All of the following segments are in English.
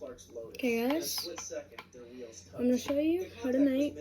Okay guys, I'm going to show you how to make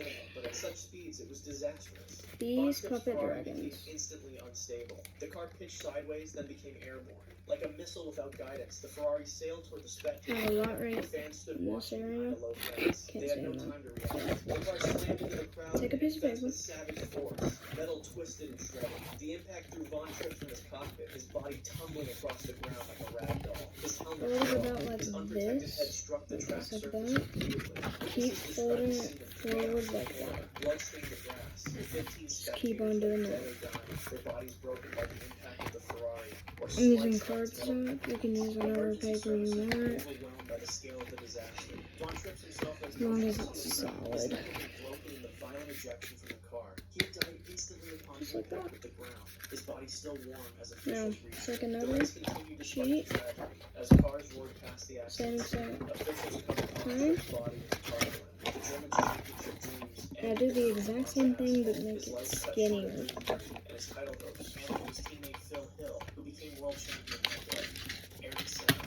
these puppet dragons. Instantly unstable. The car pitched sideways, then became airborne. Like a missile without guidance, the Ferrari sailed toward the spectator. Have a lot right The fans stood in this watching area. behind a low fence. Can't They had see no them. time to react. The car slammed into the crowd. Take a piece of and fenced paper. with savage force. Metal twisted and shredded. The impact threw Von Tripp from his cockpit, his body tumbling across the ground like a rag doll. His helmet Fold it fell. about like His unprotected head this. struck the track Like surface that. repeatedly. Keep This is folding described it as a scene of forward chaos like and that. horror. Blood stained the grass. The 15 Just keep on spectators doing lay that. dead or dying, their bodies broken by the impact of the Ferrari. I'm using cardstock. You can use whatever paper you want, Overwhelmed by the scale of the disaster. Von Tripp himself has as long as no it's His solid. neck had been broken in the violent ejection from the car. He had died instantly upon Just like contact that. with the ground. His body still warm as Now, officials reached. take The another race continued despite sheet. the tragedy. As cars roared past the Same accident, side. officials covered Von Tripp's body with tarpaulin. The German championship dreams. Now do the exact same thing, but make His it life cut short skinnier. at 33, and his title goes handed to his teammate Phil Hill, who became world champion that day. Ayrton Senna.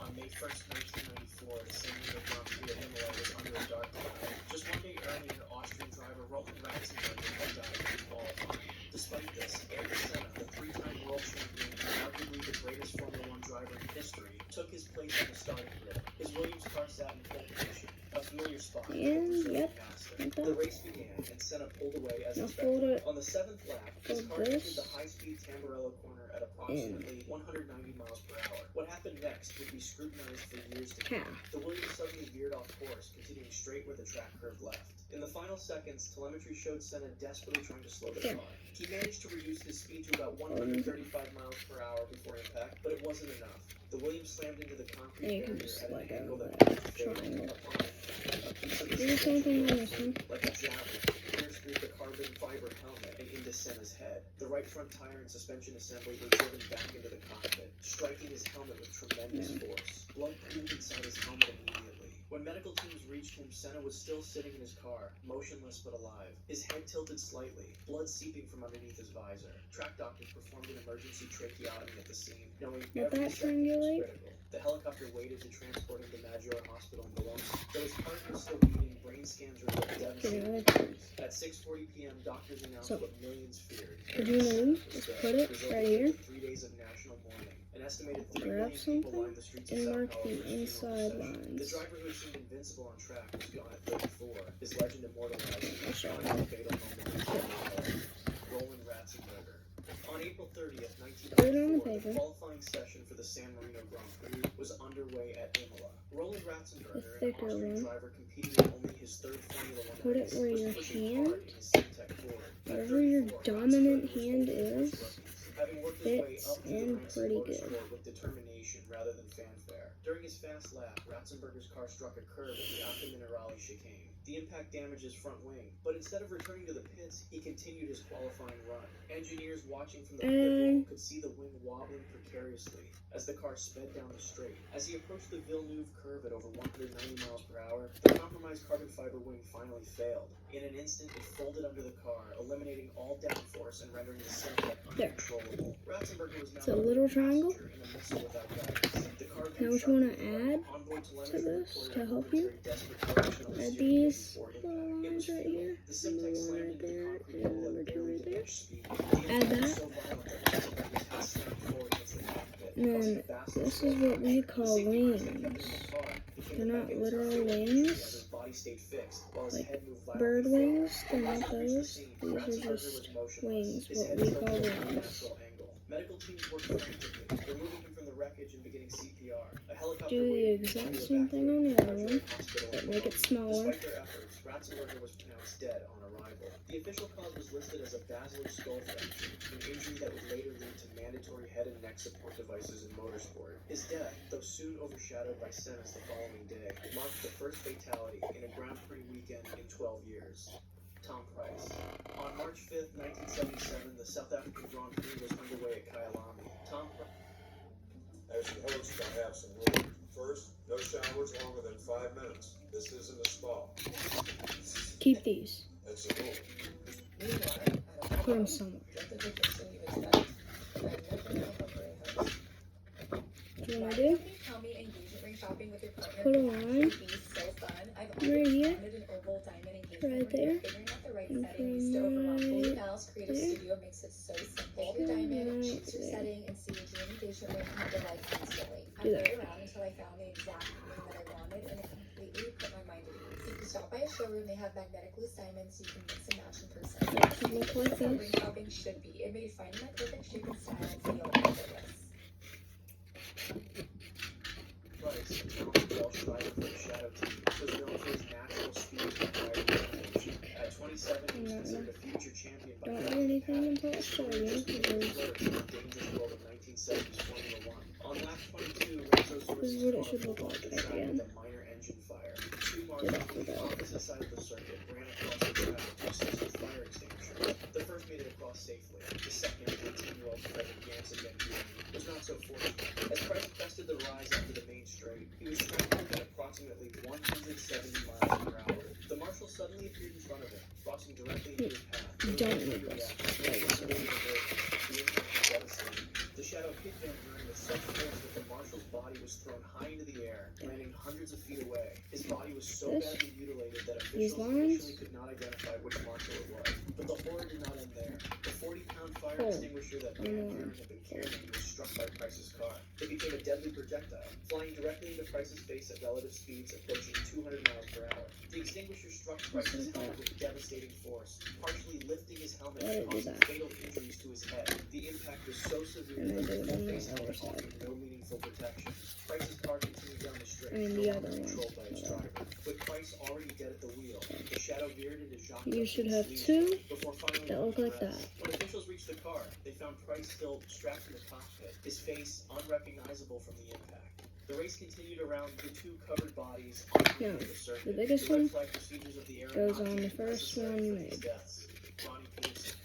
On May 1st, 1994, the San Diego Grand Prix at Imola was under a dark cloud. Just one day earlier, Austrian driver Roland Ratzenberger had died in qualifying. Despite this, Ayrton Senna, the three-time world champion and arguably the greatest Formula One driver in history, took his place on the starting grid. His Williams car sat in pole position, a familiar spot. And yep, like The that. race began, and Senna pulled away as Now expected. fold it On the 7th lap, his like car entered this. the high-speed Tamburello corner at approximately 190 miles per hour. What happened next would be scrutinized for years to come. Half. The Williams suddenly veered off course, continuing straight where the track curve left. In the final seconds, telemetry showed Senna desperately trying to slow the Here. car. He managed to reduce his speed to about 135 miles per hour before impact, but it wasn't enough. The Williams slammed into the concrete And you can barrier just at an let go angle of that that proved fatal triangle. upon a piece of Do the same thing on this one. like a javelin, pierced through the carbon fiber helmet and into Senna's head. The right front tire and suspension assembly were driven back into the cockpit, striking his helmet with tremendous force. Blood pooled inside his helmet immediately. When medical teams reached him, Senna was still sitting in his car, motionless but alive. His head tilted slightly, blood seeping from underneath his visor. Track doctors performed an emergency tracheotomy at the scene, knowing Let every that second was triangulate. critical. The helicopter waited to transport him to Maggiore Hospital in Bologna. Though his heart was still beating, brain scans revealed devastating another injuries. At 6:40 p.m., doctors announced So, what millions feared. what you do is put it right here. 3 days of national mourning. An estimated 3 Grab million people something lined the streets of and Sao mark Paulo the for his funeral inside procession. The lines. driver who had seemed invincible on track was gone at 34. His legend immortalized I'll show on you. a fatal moment in Imola. Roland Ratzenberger. On April 30th, Put it on the 1994, the paper. qualifying session for the San Marino Grand Prix was underway at Imola. Roland Ratzenberger, an thicker Austrian one. driver competing in only his third Formula One Put it race, where was your pushing hand, hard in his Syntec Ford. At wherever your 34, dominant Ratzenberger was hand holding his is, rookies, having worked his way fits up through the in ranks of pretty good. motorsport with determination rather than fanfare. During his fast lap, Ratzenberger's car struck a curve at the Alta Minerale chicane. The impact damaged his front wing, but instead of returning to the pits, he continued his qualifying run. Engineers watching from the pit wall could see the wing wobbling precariously as the car sped down the straight. As he approached the Villeneuve curve at over 190 miles per hour, the compromised carbon fiber wing finally failed. In an instant, it folded under the car, eliminating all downforce and rendering the Syntec uncontrollable. Ratzenberger was now It's a little triangle. in a missile without guidance. The car Now what you want to add to this to help you? Add these little lines right here, number 1 right there, and number 2 right there. Add that. And then this is what we call wings. They're not literal wings, like bird wings. They're not those. These are just wings, what we call wings. Medical teams worked frantically, removing him from the wreckage and beginning CPR. A helicopter Do the waited exact to same thing on the other one, hospital but in make it Bologna. smaller. Despite their efforts, Ratzenberger was pronounced dead on arrival. The official cause was listed as a basilar skull fracture, an injury that would later lead to mandatory head and neck support devices in motorsport. His death, though soon overshadowed by Senna's the following day, marked the first fatality in a Grand Prix weekend in 12 years. Tom Price. On March 5th, 1977, the South African Grand Prix was underway at Kyalami. Tom Price. As your host, I have some rules. First, no showers longer than 5 minutes. This isn't a spa. Keep these. That's a rule. Put them somewhere. What you want to do? Tell me engagement ring shopping with your partner put a line Should be so fun. I've right always here, wanted an oval diamond engagement right ring. there, Figuring out the right and setting used to from overwhelm me. Blue right Mouse Creative there, Studio makes it so simple. Pick your and diamond, right choose your there. setting, and see your dream engagement ring come to life instantly. I Do that. played around until I found the exact ring that I wanted, and it completely put my mind at ease. If you stop by a showroom, they have magnetic loose diamonds so you can mix and match in person. That should look like That's how this. ring shopping should be. It made finding my perfect shape and style feel effortless. Price, a talented Welsh driver for the Shadow team, was known for his natural speed and fire combination. At 27, he was considered a future champion by Don't do Hamilton anything Paddock. until I His show career you, just began to because flourish in the dangerous world of 1970s Formula One. On lap 22, Renzo's this is what it should look like the at track the end. with a minor engine fire. Two Get marshals off on of the that. opposite side of the circuit ran across the track with two sets of fire extinguishers. The first made it across safely. The second, 18-year-old Frederick Jansen Van Buren, was not so fortunate. As Price crested the rise after the main straight, he was traveling at approximately 170 miles per hour. The marshal suddenly appeared in front of him, crossing directly into his path. Don't need this. The impact was devastating. The Shadow hit Van Buren with such force that the marshal's body was thrown high into the air, landing hundreds of feet away. His body was so This. badly mutilated that These officials lines. initially could not identify which marshal it was. But the horror did not end there. The 40-pound fire Oh, extinguisher that Van Buren had been carrying was struck by Price's car. It became a deadly projectile, flying directly into Price's face at relative speeds approaching 200 miles per hour. The extinguisher struck Price's helmet with devastating force, partially lifting his helmet Why did and it do causing that? fatal injuries to his head. The impact was so severe And then that do it on the the face other helmet side. offered no meaningful protection. Price's car continued down the straight, I mean, no the longer other one. controlled by its Whatever. driver. With Price already dead at the wheel, the Shadow veered into Jacques You should have Duffy's two lead before finally that look making like rest. that. When officials reached the car, they found Price still strapped in the cockpit, his face unrecognizable from the impact. The race continued around the two covered bodies on Now, the circuit. the biggest The red one flag procedures of the goes on the aeronautics first necessary one for you these made. deaths. Ronnie Peterson.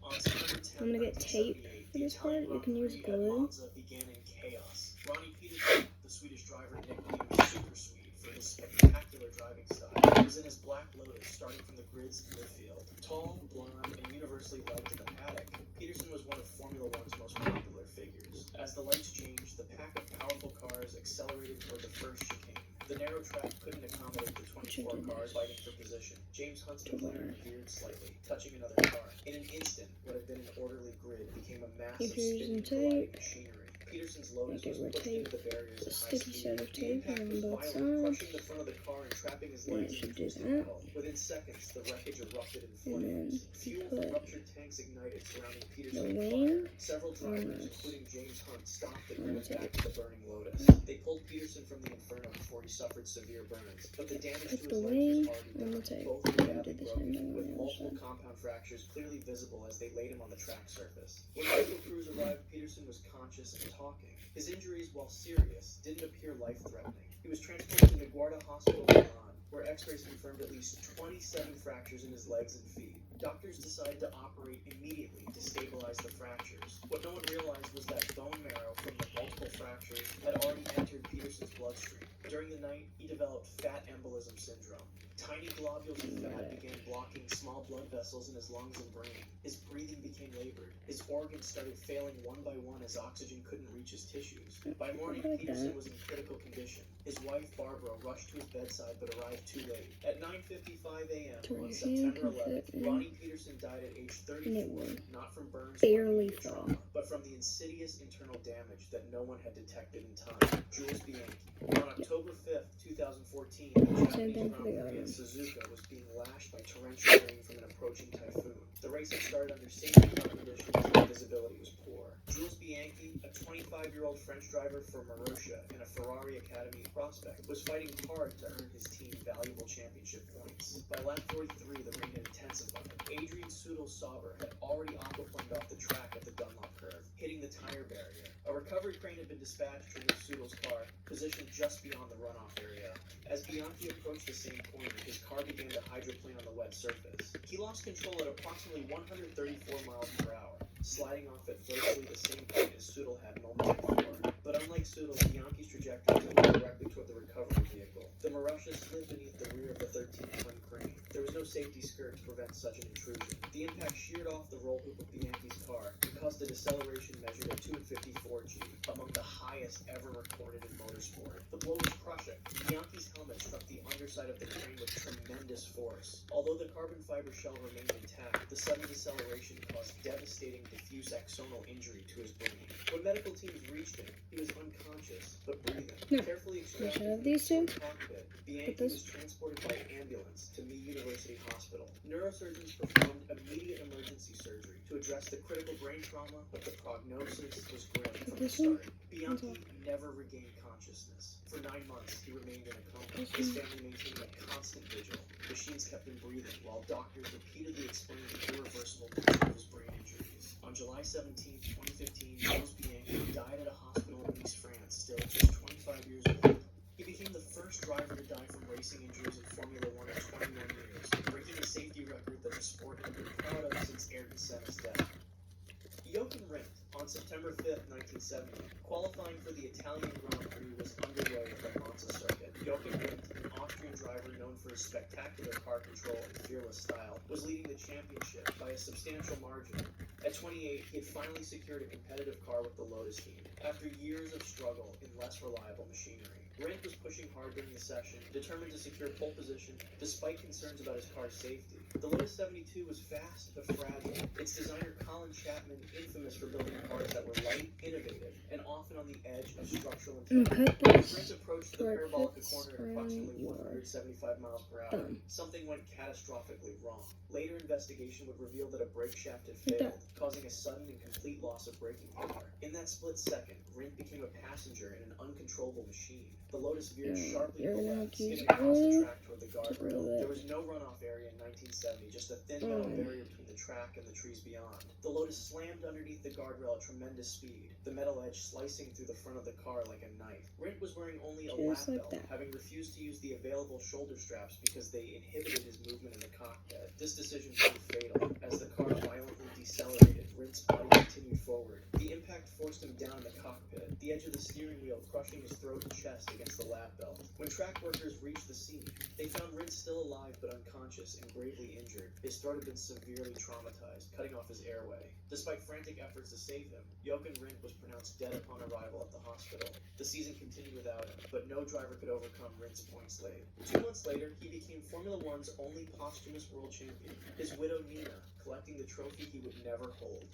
On September 10, I'm gonna get tape 1978, for this part. You can use at glue. Monza began in chaos. Ronnie Peterson, the Swedish driver nicknamed Super Swede for his spectacular driving style, was in his black Lotus starting from the grid's midfield. Tall, blonde, and universally liked in the paddock, Peterson was one of Formula One's most popular figures. As the lights changed, the pack of powerful cars accelerated toward the first chicane. The narrow track couldn't accommodate the 24 cars fighting for position. James Hunt's McLaren veered slightly, touching another car. In an instant, what had been an orderly grid became a massive Here's spinning some colliding tape. machinery. Peterson's Lotus Make it was with pushed tape. into the barriers A at high sticky speed. set of The tape impact on was both violent, sides. crushing the front of the car and trapping his And legs it should in do twisted that. metal. Within seconds, the wreckage erupted in And then flames. you Fuel from put ruptured tanks ignited surrounding the Peterson's wing fire. Several drivers, this. including James Hunt, stopped and On ran the tape. back to the burning Lotus. They pulled Peterson from the inferno before he suffered severe burns, but the damage Put to the his wing legs was already on the done. tape. Both were And badly did the same broken, thing on with the other multiple side. compound fractures clearly visible as they laid him on the track surface. When medical crews arrived, Peterson was conscious and talking. His injuries, while serious, didn't appear life-threatening. He was transported to Guarda Hospital in Milan, where x-rays confirmed at least 27 fractures in his legs and feet. Doctors decided to operate immediately to stabilize the fractures. What no one realized was that bone marrow from the multiple fractures had already entered Peterson's bloodstream. During the night, he developed fat embolism syndrome. Tiny globules of fat began blocking small blood vessels in his lungs and brain. His breathing became labored. His organs started failing one by one as oxygen couldn't reach his tissues. By morning, Peterson was in critical condition. His wife, Barbara, rushed to his bedside but arrived too late. At 9:55 a.m. Turn on your hand, September can 11th, fit in. Ronnie Peterson died at age And it 34, will not from burns barely or immediate fall. trauma, but from the insidious internal damage that no one had detected in time. Jules Bianchi. On October 5th, 2014, the Same Japanese thing Grand for the other Prix at one. Suzuka was being lashed by torrential rain from an approaching typhoon. The race had started under safety car conditions and visibility was poor. Jules Bianchi, a 25-year-old French driver for Marussia and a Ferrari Academy prospect, was fighting hard to earn his team valuable championship points. By lap 43, the rain had intensified. Adrian Soudal-Sauber had already aquaplaned off the track at the Dunlop curve, hitting the tire barrier. A recovery crane had been dispatched to remove Soudal's car, positioned just beyond the runoff area. As Bianchi approached the same corner, his car began to hydroplane on the wet surface. He lost control at approximately 134 miles per hour, sliding off at virtually the same point as Soudal had moments before. But unlike Soudal, Bianchi's trajectory took him directly toward the recovery vehicle. The Marussia slid beneath the rear of the 13-ton crane. There was no no safety skirt to prevent such an intrusion. The impact sheared off the roll hoop of Bianchi's car and caused a deceleration measured at 254 G, among the highest ever recorded in motorsport. The blow was crushing. Bianchi's helmet struck the underside of the crane with tremendous force. Although the carbon fiber shell remained intact, the sudden deceleration caused devastating diffuse axonal injury to his brain. When medical teams reached him, he was unconscious, but breathing. No. Carefully I extracted should from have the these two. cockpit, Bianchi this- was transported by ambulance to Meade University Hospital. Neurosurgeons performed immediate emergency surgery to address the critical brain trauma, but the prognosis was grim from the this one? start. Bianchi never regained consciousness. For 9 months, he remained in a coma. His family maintained a constant vigil. Machines kept him breathing, while doctors repeatedly explained the irreversible nature of his brain injuries. On July 17, 2015, Jules Bianchi died at a hospital in Nice, France, still just 25 years old. He became the first driver to die from racing injuries in Formula One in 21 years, breaking a safety record that the sport had been proud of since Ayrton Senna's death. Jochen Rindt, on September 5, 1970, qualifying for the Italian Grand Prix was underway at the Monza circuit. Jochen Rindt, an Austrian driver known for his spectacular car control and fearless style, was leading the championship by a substantial margin. At 28, he had finally secured a competitive car with the Lotus team, after years of struggle in less reliable machinery. Rindt was pushing hard during the session, determined to secure pole position despite concerns about his car's safety. The Lotus 72 was fast but fragile. Its designer Colin Chapman, infamous for building cars that were light, innovative, and often on the edge of structural I'm integrity. gonna cut As this. Rindt approached the where it parabolic fits corner at around approximately your 175 miles per hour, thumb. something went catastrophically wrong. Later investigation would reveal that a brake shaft had Like failed, causing a sudden and complete loss of braking power. In that split second, Rindt became a passenger in an uncontrollable machine. The Lotus veered Yeah, sharply you're to the gonna left, use skidding across the glue track toward the to guardrail. glue it. There was no runoff area in 1970, just a thin metal barrier between the track and the trees beyond. The Lotus slammed underneath the guardrail at tremendous speed, the metal edge slicing through the front of the car like a knife. Rindt was wearing only a lap Just like belt, that. having refused to use the available shoulder straps because they inhibited his movement in the cockpit. This decision proved fatal. As the car violently decelerated, Rindt's body continued forward. The impact forced him down in the cockpit, the edge of the steering wheel crushing his throat and chest against the lap belt. When track workers reached the scene, they found Rindt still alive but unconscious and gravely injured. His throat had been severely traumatized, cutting off his airway. Despite frantic efforts to save him, Jochen Rindt was pronounced dead upon arrival at the hospital. The season continued without him, but no driver could overcome Rindt's points lead. 2 months later, he became Formula One's only posthumous world champion, his widow Nina collecting the trophy he would never hold.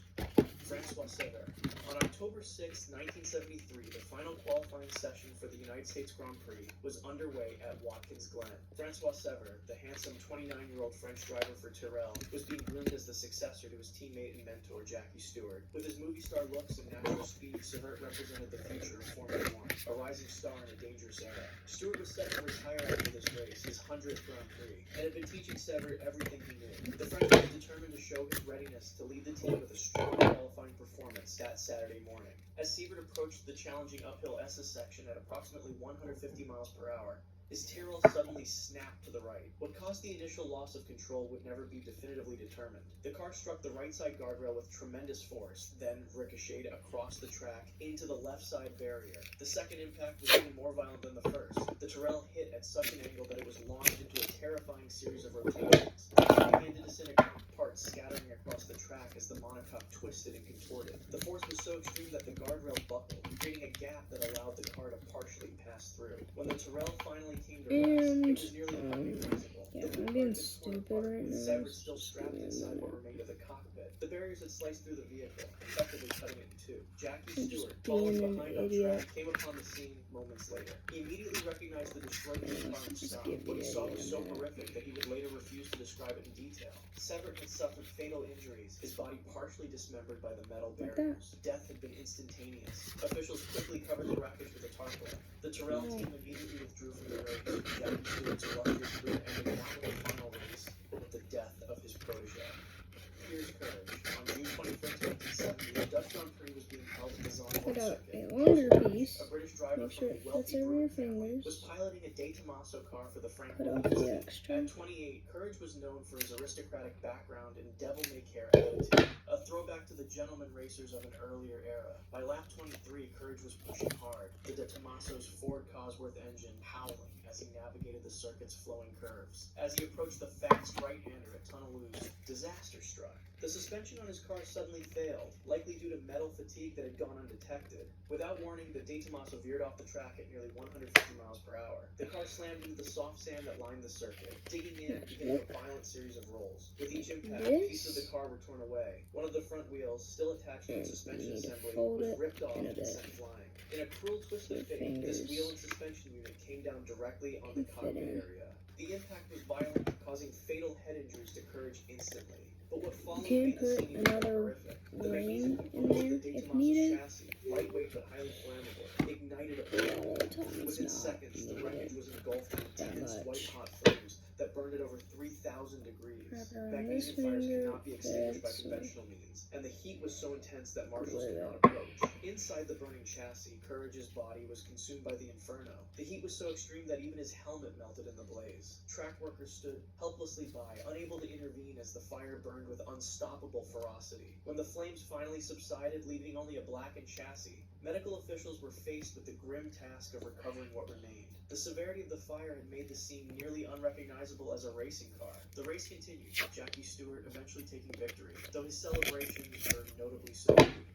Francois Sever. On October 6, 1973, the final qualifying session for the United States Grand Prix was underway at Watkins Glen. Francois Sever, the handsome 29-year-old French driver for Tyrrell, was being groomed as the successor to his teammate and mentor, Jackie Stewart. With his movie star looks and natural speed, Sever represented the future of Formula One, a rising star in a dangerous era. Stewart was set to retire after this race, his 100th Grand Prix, and had been teaching Sever everything he knew. The French was determined to show his readiness to lead the team with a strong qualifying performance that Saturday morning. As Sievert approached the challenging uphill Essa section at approximately 150 miles per hour, his Tyrrell suddenly snapped to the right. What caused the initial loss of control would never be definitively determined. The car struck the right side guardrail with tremendous force, then ricocheted across the track into the left side barrier. The second impact was even more violent than the first. The Tyrrell hit at such an angle that it was launched into a terrifying series of rotations. It began to disintegrate, parts scattering across the track as the monocoque twisted and contorted. The force was so extreme that the guardrail buckled, creating a gap that allowed the car to partially pass through. When the Tyrrell finally came to rest, it was nearly unrecognizable. Yeah, The I'm car being had been torn stupid apart, right with now. Sever still strapped inside what remained of the cockpit. The barriers had sliced through the vehicle, effectively cutting it in two. Jackie I'm Stewart, just following being an behind on idiot. track, came upon the scene moments later. He immediately recognized the destroyed car and Just stopped. be a What he saw idiot was so on that. horrific that he would later refuse to describe it in detail. Sever had suffered fatal injuries, his body partially dismembered by the metal Like that. barriers. Death had been instantaneous. Officials quickly covered the wreckage with a tarpaulin. The Tyrrell team immediately withdrew from the race. Jackie Stewart's illustrious career ended not with a final race, but with the death of his protege. Here's courage. On June 25th, 1970, the Dutch Grand Prix was being held at the Zandvoort Put out circuit. a longer piece. A British driver Make sure from it the fits wealthy over your Bruin family fingers. was piloting a De Tomaso car for the Frank Put off Williams the team. extra. At 28, Courage was known for his aristocratic background and devil-may-care attitude, a throwback to the gentleman racers of an earlier era. By lap 23, Courage was pushing hard, the De Tomaso's Ford Cosworth engine howling as he navigated avoided the circuit's flowing curves. As he approached the fast right-hander at Tunneloo's, disaster struck. The suspension on his car suddenly failed, likely due to metal fatigue that had gone undetected. Without warning, the De Tomaso veered off the track at nearly 150 miles per hour. The car slammed into the soft sand that lined the circuit, digging in and beginning a violent series of rolls. With each impact, pieces of the car were torn away. One of the front wheels, still attached to the suspension assembly, was ripped off and sent flying. In a cruel twist of fate, this wheel and suspension unit came down directly on the cockpit area. The impact was violent, causing fatal head injuries to Courage instantly. But what followed made the scene even more horrific. The magnesium component of the De Tomaso's chassis, lightweight but highly flammable, ignited a flame. Within seconds, the wreckage was engulfed in intense white-hot flames that burned at over 3,000 degrees. Magnesium fires cannot be extinguished by conventional means, and the heat was so intense that marshals could not approach. Inside the burning chassis, Courage's body was consumed by the inferno. The heat was so extreme that even his helmet melted in the blaze. Track workers stood helplessly by, unable to intervene as the fire burned with unstoppable ferocity. When the flames finally subsided, leaving only a blackened chassis, medical officials were faced with the grim task of recovering what remained. The severity of the fire had made the scene nearly unrecognizable as a racing car. The race continued, Jackie Stewart eventually taking victory, though his celebrations were notably subdued.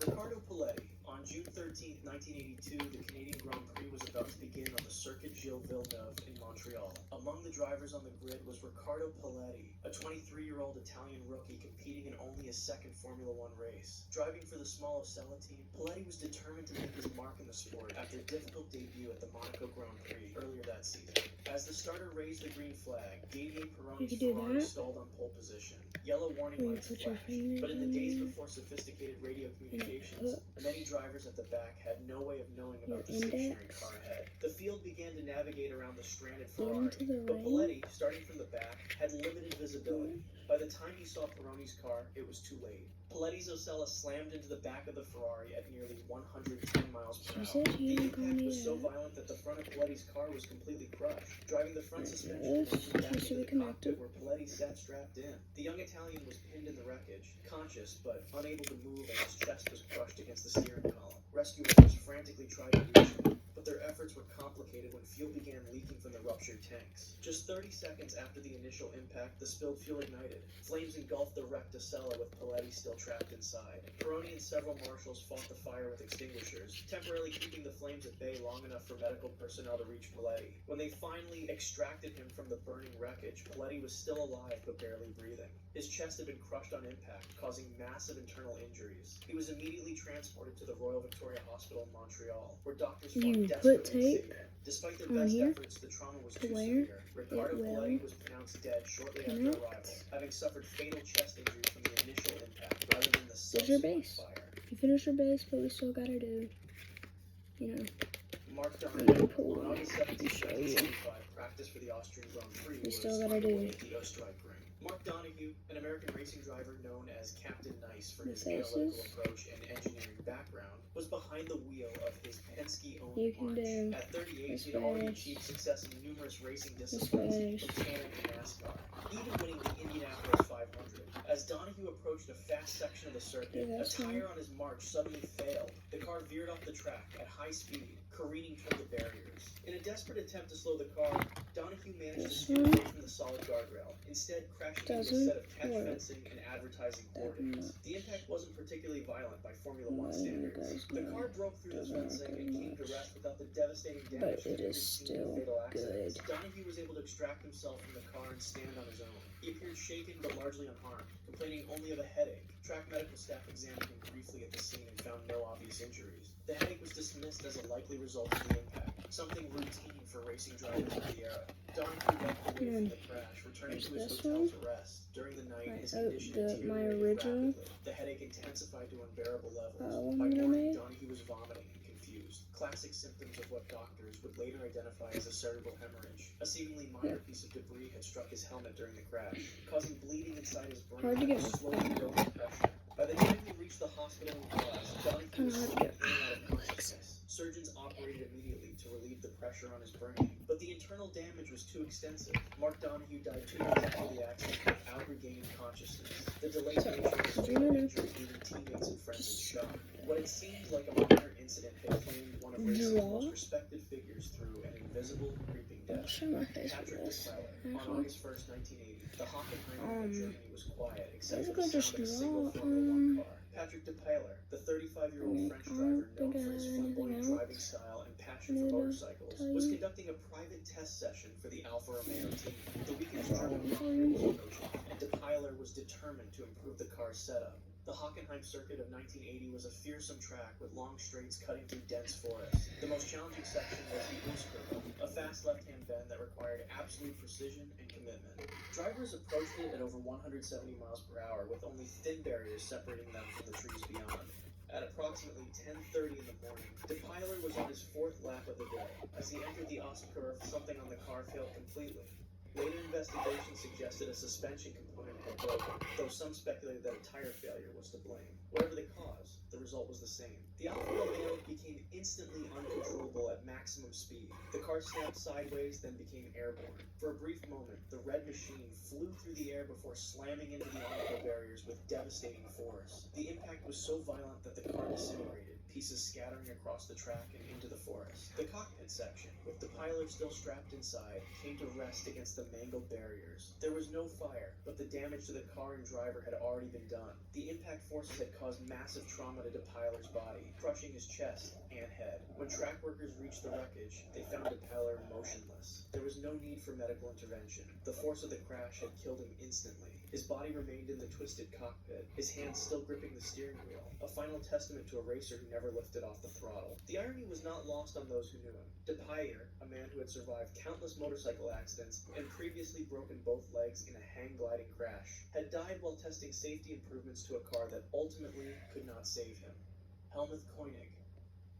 Riccardo Paletti. On June 13, 1982, the Canadian Grand Prix was about to begin on the Circuit Gilles Villeneuve in Montreal. Among the drivers on the grid was Riccardo Paletti, a 23-year-old Italian rookie competing in only his second Formula One race. Driving for the small Osella team, Paletti was determined to make his mark in the sport after a difficult debut at the Monaco Grand Prix earlier that season. As the starter raised the green flag, Didier Pironi's Ferrari stalled on pole position. Yellow warning lights flashed, but in the days before sophisticated radio communications, many drivers at the back had no way of knowing about the stationary car ahead. The field began to navigate around the stranded Ferrari, but Paletti, starting from the back, had limited visibility. By the time he saw Pironi's car, it was too late. Paletti's Osella slammed into the back of the Ferrari at nearly 110 miles per hour. The impact was so violent that the front of Paletti's car was completely crushed, driving the front suspension back into the cockpit where Paletti sat strapped in. The young Italian was pinned in the wreckage, conscious but unable to move as his chest was crushed against the steering column. Rescue workers frantically tried to reach him, but their efforts were complicated when fuel began leaking from the ruptured tanks. Just 30 seconds after the initial impact, the spilled fuel ignited. Flames engulfed the wrecked Osella with Paletti still trapped inside. Pironi and several marshals fought the fire with extinguishers, temporarily keeping the flames at bay long enough for medical personnel to reach Paletti. When they finally extracted him from the burning wreckage, Paletti was still alive but barely breathing. His chest had been crushed on impact, causing massive internal injuries. He was immediately transported to the Royal Victoria Hospital in Montreal, where doctors fought desperately to save him. Despite their best efforts, the trauma was too severe. Riccardo Paletti was pronounced dead shortly after arrival, having suffered fatal chest injuries from the initial impact rather than the subsequent fire. You finish your base, but we still gotta do, Mark Donohue, on August 17, 1975, practiced for the Austrian Grand Prix, we still gotta do at the Österreich Ring. Mark Donohue, an American racing driver known as Captain Nice for his analytical approach and engineering background, was behind the wheel of his Penske-owned March. At 38, he had already achieved success in numerous racing disciplines, from Canada to NASCAR, even winning the Indianapolis 500. As Donohue approached a fast section of the circuit, a tire on his March suddenly failed. The car veered off the track at high speed, careening toward the barriers. In a desperate attempt to slow the car, Donohue managed to steer away from the solid guardrail, instead crashing into a set of catch fencing and advertising hoardings. The impact wasn't particularly violent by Formula One standards. The car broke through the fencing and came to rest without the devastating damage that had seen in fatal accidents. Donohue was able to extract himself from the car and stand on his own. He appeared shaken but largely unharmed, complaining only of a headache. Track medical staff examined him briefly at the scene and found no obvious injuries. The headache was dismissed as a likely result of the impact, something routine for racing drivers of the era. Donohue walked away from the crash, returning to his hotel to rest. During the night, his condition deteriorated rapidly. The headache intensified to unbearable levels. By morning, Donohue was vomiting and confused, classic symptoms of what doctors would later identify as a cerebral hemorrhage. A seemingly minor piece of debris had struck his helmet during the crash, causing bleeding inside his brain and slowly building pressure. By the time he reached the hospital in Pause, Donohue was in and out of consciousness. Surgeons operated immediately to relieve the pressure on his brain, but the internal damage was too extensive. Mark Donohue died 2 days after the accident without regaining consciousness. The delayed nature of his fatal injury leaving teammates and friends in shock. What had seemed like a minor incident had claimed one of racing's most respected figures through an invisible, creeping I'll death. show my face for Patrick this. Depailler. On Actually, August 1st, 1980, the Hockenheim of Germany was quiet except for basically the just sound of a single draw, Formula One car. Patrick Depailler, the 35-year-old I French don't driver known think I for his have anything flamboyant else driving style and passion need for to motorcycles, tell was you. conducting a private test session for the Alfa Romeo team. The weekend's That's all German I'm Grand telling Prix you. was approaching, and Depailler was determined to improve the car's setup. The Hockenheim circuit of 1980 was a fearsome track with long straights cutting through dense forests. The most challenging section was the Oostkurve, a fast left-hand bend that required absolute precision and commitment. Drivers approached it at over 170 miles per hour with only thin barriers separating them from the trees beyond. At approximately 10:30 in the morning, Depailler was on his fourth lap of the day. As he entered the Oostkurve, something on the car failed completely. Later investigation suggested a suspension component had broken, though some speculated that a tire failure was to blame. Whatever the cause, the result was the same. The Alfa Romeo became instantly uncontrollable at maximum speed. The car snapped sideways, then became airborne. For a brief moment, the red machine flew through the air before slamming into the oncoming barriers with devastating force. The impact was so violent that the car disintegrated, pieces scattering across the track and into the forest. The cockpit section, with Depailler still strapped inside, came to rest against the mangled barriers. There was no fire, but the damage to the car and driver had already been done. The impact forces had caused massive trauma to Depailler's body, crushing his chest and head. When track workers reached the wreckage, they found Depailler motionless. There was no need for medical intervention. The force of the crash had killed him instantly. His body remained in the twisted cockpit, his hands still gripping the steering wheel, a final testament to a racer who never lifted off the throttle. The irony was not lost on those who knew him. Depailler, a man who had survived countless motorcycle accidents and previously broken both legs in a hang-gliding crash, had died while testing safety improvements to a car that ultimately could not save him. Helmuth Koenig.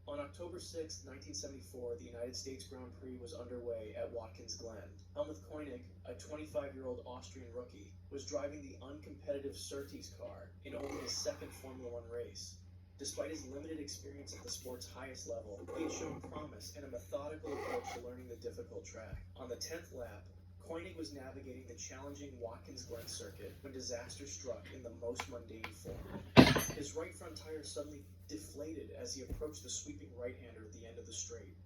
On October 6, 1974, the United States Grand Prix was underway at Watkins Glen. Helmuth Koenig, a 25-year-old Austrian rookie, was driving the uncompetitive Surtees car in only his second Formula One race. Despite his limited experience at the sport's highest level, he had shown promise and a methodical approach to learning the difficult track. On the 10th lap, Koenig was navigating the challenging Watkins Glen circuit when disaster struck in the most mundane form. His right front tire suddenly deflated as he approached the sweeping right-hander at the end of the straight.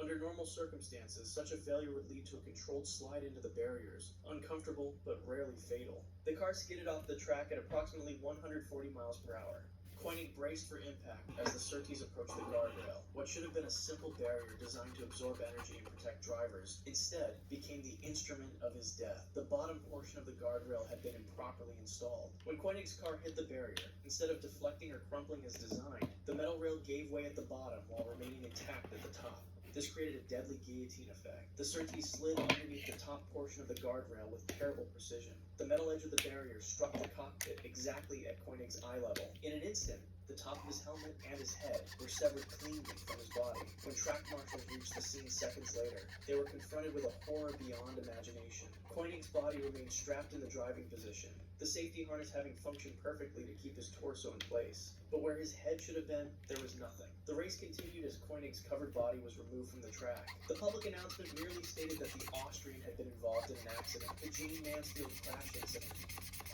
Under normal circumstances, such a failure would lead to a controlled slide into the barriers, uncomfortable but rarely fatal. The car skidded off the track at approximately 140 miles per hour. Koenig braced for impact as the Surtees approached the guardrail. What should have been a simple barrier designed to absorb energy and protect drivers, instead became the instrument of his death. The bottom portion of the guardrail had been improperly installed. When Koenig's car hit the barrier, instead of deflecting or crumpling as designed, the metal rail gave way at the bottom while remaining intact at the top. This created a deadly guillotine effect. The Surtees slid underneath the top portion of the guardrail with terrible precision. The metal edge of the barrier struck the cockpit exactly at Koenig's eye level. In an instant, the top of his helmet and his head were severed cleanly from his body. When track marshals reached the scene seconds later, they were confronted with a horror beyond imagination. Koenig's body remained strapped in the driving position, the safety harness having functioned perfectly to keep his torso in place. But where his head should have been, there was nothing. The race continued as Koenig's covered body was removed from the track. The public announcement merely stated that the Austrian had been involved in an accident, the Jane Mansfield crash incident.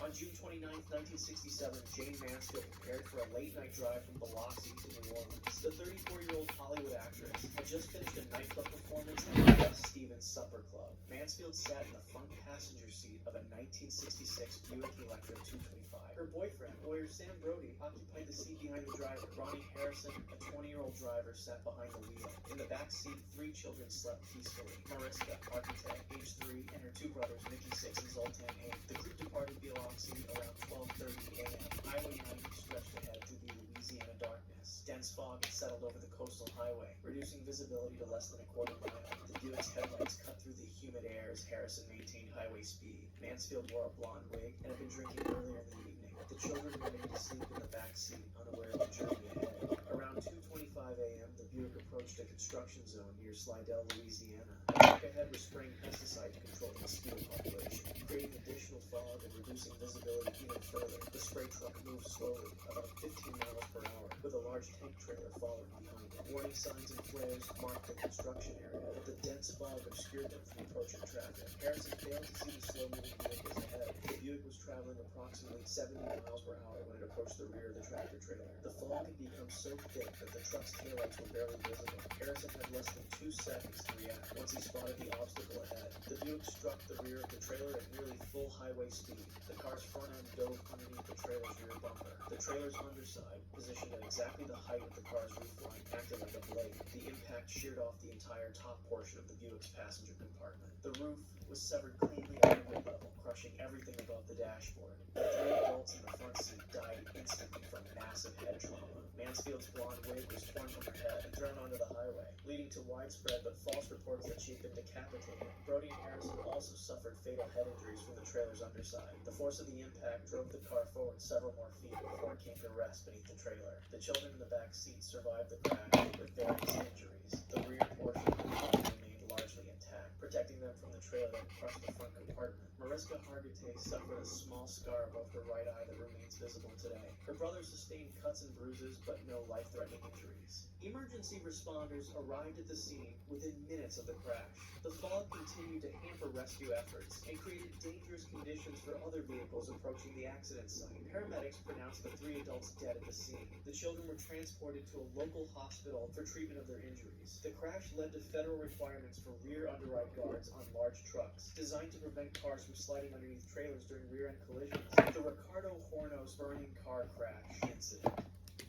On June 29, 1967, Jane Mansfield prepared for a late-night drive from Biloxi to New Orleans. The 34-year-old Hollywood actress had just finished a nightclub performance at the Gus Stevens Supper Club. Mansfield sat in the front passenger seat of a 1966 Buick Electra 225. Her boyfriend, lawyer Sam Brody, occupied the seat behind the driver. Ronnie Harrison, a 20-year-old driver, sat behind the wheel. In the back seat, 3 children slept peacefully. Mariska, architect, age 3, and her 2 brothers, Mickey 6 and Zoltan 8. The group departed Biloxi around 12:30 a.m. Highway 90 stretched ahead through the Louisiana darkness. Dense fog had settled over the coastal highway, reducing visibility to less than a quarter mile. The Buick's headlights cut through the humid air as Harrison maintained highway speed. Mansfield wore a blonde wig and had been drinking earlier in the evening. The children remained asleep in the back seat, unaware of the journey ahead. Around 2:25 a.m., the Buick approached a construction zone near Slidell, Louisiana. A truck ahead was spraying pesticide to control the mosquito population, creating additional fog and reducing visibility even further. The spray truck moved slowly, about 15 miles per hour, with a large tank trailer following behind it. Warning signs and flares marked the construction area, but the dense fog obscured them from approaching traffic. Harrison failed to see the slow-moving vehicles ahead. The Buick was traveling approximately 70 miles per hour when it approached the rear of the tractor trailer. The fog had become so thick that the truck's taillights were barely visible. Harrison had less than 2 seconds to react once he spotted the obstacle ahead. The Buick struck the rear of the trailer at nearly full highway speed. The car's front end dove underneath the trailer's rear bumper. The trailer's underside, positioned at exactly the height of the car's roof line, acted like a blade. The impact sheared off the entire top portion of the Buick's passenger compartment. The roof was severed cleanly at the mid level, crushing everything above the dashboard. The 3 adults in the front seat died instantly from massive head trauma. Mansfield's blonde wig was torn from her head and thrown onto the highway, leading to widespread but false reports that she had been decapitated. Brody and Harrison also suffered fatal head injuries from the trailer's underside. The force of the impact drove the car forward several more feet before it came to rest beneath the trailer. The children in the back seat survived the crash with various injuries. The rear portion of the car remained largely intact, protecting them from the trailer that crushed the front compartment. Mariska Hargitay suffered a small scar above her right eye that remains visible today. Her brother sustained cuts and bruises, but no life-threatening injuries. Emergency responders arrived at the scene within minutes of the crash. The fog continued to hamper rescue efforts and created dangerous conditions for other vehicles approaching the accident site. Paramedics pronounced the 3 adults dead at the scene. The children were transported to a local hospital for treatment of their injuries. The crash led to federal requirements for rear underride guards on large trucks, designed to prevent cars from sliding underneath trailers during rear-end collisions. The Ricardo Hornos burning car crash incident.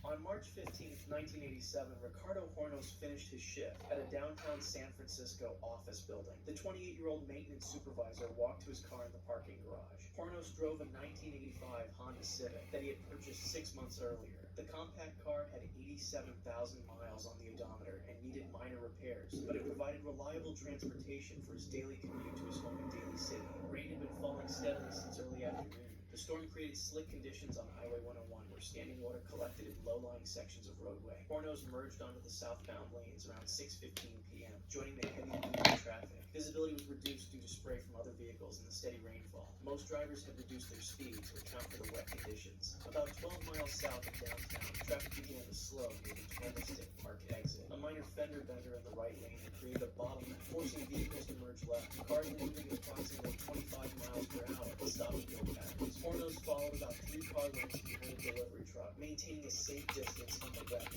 On March 15, 1987, Ricardo Hornos finished his shift at a downtown San Francisco office building. The 28-year-old maintenance supervisor walked to his car in the parking garage. Hornos drove a 1985 Honda Civic that he had purchased 6 months earlier. The compact car had 87,000 miles on the odometer and needed minor repairs, but it provided reliable transportation for his daily commute to his home in Daly City. Rain had been falling steadily since early afternoon. The storm created slick conditions on Highway 101 where standing water collected in low-lying sections of roadway. Hornos merged onto the southbound lanes around 6:15 p.m., joining the heavy-duty traffic. Visibility was reduced due to spray from other vehicles and the steady rainfall. Most drivers had reduced their speed to account for the wet conditions. About 12 miles south of downtown, traffic began to slow near the Candlestick Park exit. A minor fender bender in the right lane had created a bottleneck, forcing vehicles to merge left. Cars were moving at approximately 25 miles per hour with stop-and-go patterns. Hornos followed about 3 car lengths behind a delivery truck, maintaining a safe distance on the left.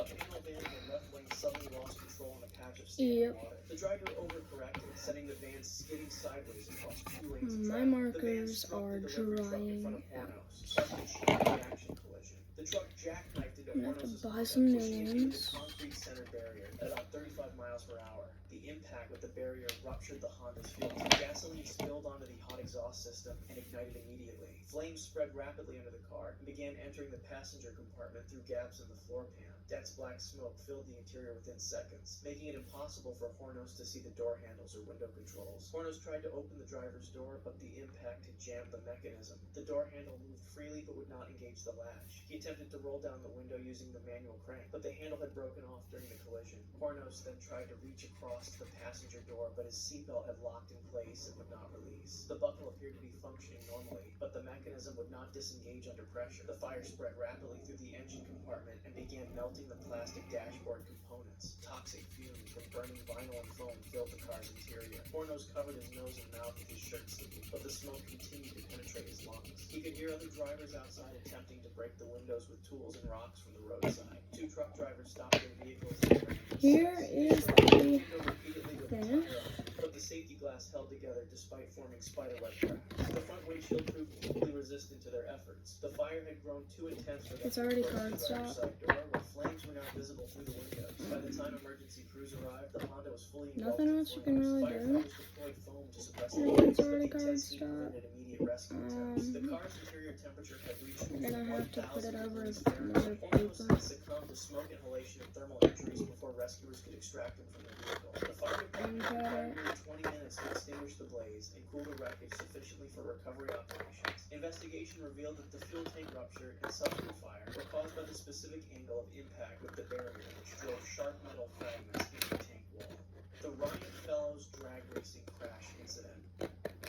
A panel van in the left lane suddenly lost control in a patch of standing water. The driver overcorrected, sending the van skidding sideways across 2 lanes of My traffic. markers are drying out. The truck jackknifed into I'm gonna have Hornos' to buy Honda, some new pushing it into the ones. concrete center barrier at about 35 miles per hour. The impact with the barrier ruptured the Honda's fuel tank. Gasoline spilled onto the hot exhaust system and ignited immediately. Flames spread rapidly under the car and began entering the passenger compartment through gaps in the floor pan. Dense black smoke filled the interior within seconds, making it impossible for Hornos to see the door handles or window controls. Hornos tried to open the driver's door, but the impact had jammed the mechanism. The door handle moved freely but would not engage the latch. He attempted to roll down the window using the manual crank, but the handle had broken off during the collision. Hornos then tried to reach across to the passenger door, but his seatbelt had locked in place and would not release. The buckle appeared to be functioning normally, but the mechanism would not disengage under pressure. The fire spread rapidly through the engine compartment and began melting the plastic dashboard components. Toxic fumes from burning vinyl and foam filled the car's interior. Hornos covered his nose and mouth with his shirt sleeve, but the smoke continued to penetrate his lungs. He could hear other drivers outside attempting to break the windows with tools and rocks from the roadside. 2 truck drivers stopped their vehicles and Here is the finish. but the safety glass held together despite forming spider-web cracks. The front windshield proved equally resistant to their efforts. The fire had grown too intense for them It's to already approach the driver's cardstock. side door, where flames were now visible through the windows. By the time emergency crews arrived, the Honda was fully engulfed Nothing in else you can flames. really do. Firefighters deployed foam to suppress the I think flames, it's but already the intense heat cardstock. prevented immediate rescue attempts. The car's interior temperature had reached We're gonna have to put it over 1,000 another Hornos paper. had succumbed to smoke inhalation and thermal injuries before rescuers could extract him from the vehicle. The fire department required nearly 20 minutes to extinguish the blaze and cool the wreckage sufficiently for recovery operations. Investigation revealed that the fuel tank rupture and subsequent fire were caused by the specific angle of impact with the barrier, which drove sharp metal fragments into the tank wall. The Ryan Fellows drag racing crash incident.